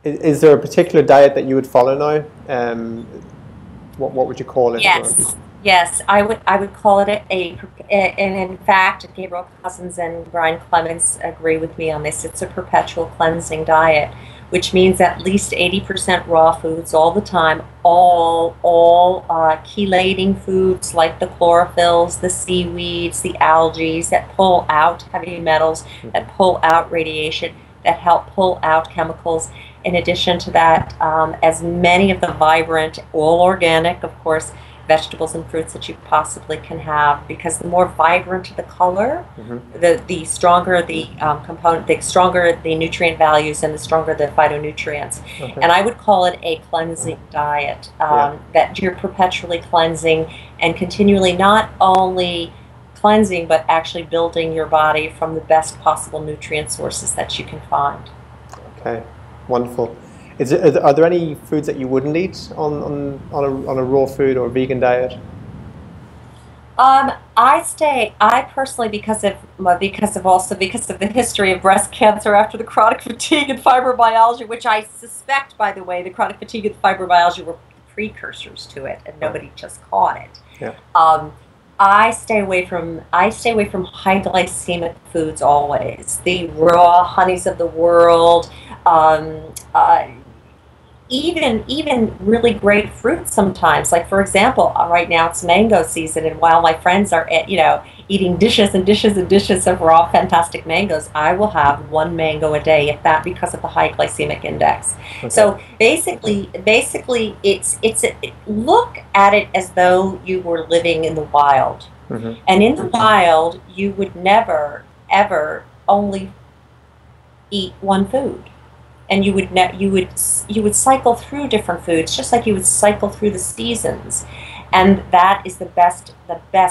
Is there a particular diet that you would follow now? What would you call it? Or? Yes, yes, I would call it and in fact, Gabriel Cousens and Brian Clements agree with me on this. It's a perpetual cleansing diet, which means at least 80% raw foods all the time, all chelating foods like the chlorophylls, the seaweeds, the algae that pull out heavy metals, that pull out radiation, that help pull out chemicals. In addition to that, as many of the vibrant, all organic, of course, vegetables and fruits that you possibly can have, because the more vibrant the color, the stronger the component, the stronger the nutrient values, and the stronger the phytonutrients. Okay. And I would call it a cleansing diet, that you're perpetually cleansing and continually not only cleansing, but actually building your body from the best possible nutrient sources that you can find. Okay, wonderful. Are there any foods that you wouldn't eat on a raw food or vegan diet? I personally, because of the history of breast cancer after the chronic fatigue and fibromyalgia, which I suspect, by the way, the chronic fatigue and fibromyalgia were precursors to it, and nobody just caught it. Yeah. I stay away from high glycemic foods always. The raw honeys of the world, even really great fruit sometimes. Like, for example, right now it's mango season, and while my friends are eating dishes and dishes and dishes of raw fantastic mangoes, I will have one mango a day, if that, because of the high glycemic index. Okay. So basically, look at it as though you were living in the wild, and in the wild you would never ever only eat one food. And you would cycle through different foods, just like you would cycle through the seasons, and that is the best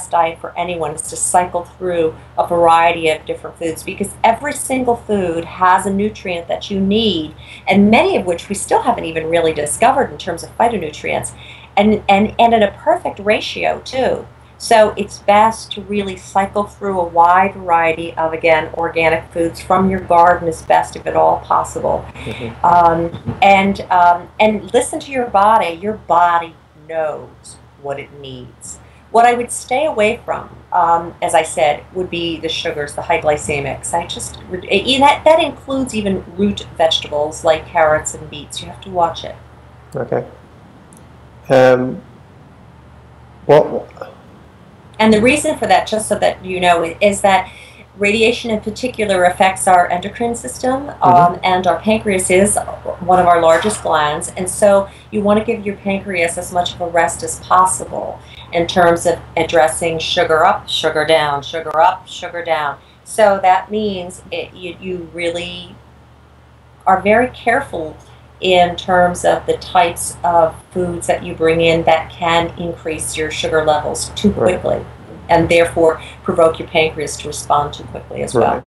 diet for anyone, is to cycle through a variety of different foods, because every single food has a nutrient that you need, and many of which we still haven't even really discovered in terms of phytonutrients, and in a perfect ratio too. So it's best to really cycle through a wide variety of, again, organic foods from your garden is best, if at all possible. And listen to your body. Your body knows what it needs. What I would stay away from, as I said, would be the sugars, the high glycemics. That includes even root vegetables like carrots and beets. You have to watch it. Okay. And the reason for that, just so that you know, is that radiation in particular affects our endocrine system, and our pancreas is one of our largest glands, and so you want to give your pancreas as much of a rest as possible in terms of addressing sugar up, sugar down, sugar up, sugar down. So that means you really are very careful in terms of the types of foods that you bring in that can increase your sugar levels too quickly, and therefore provoke your pancreas to respond too quickly as well.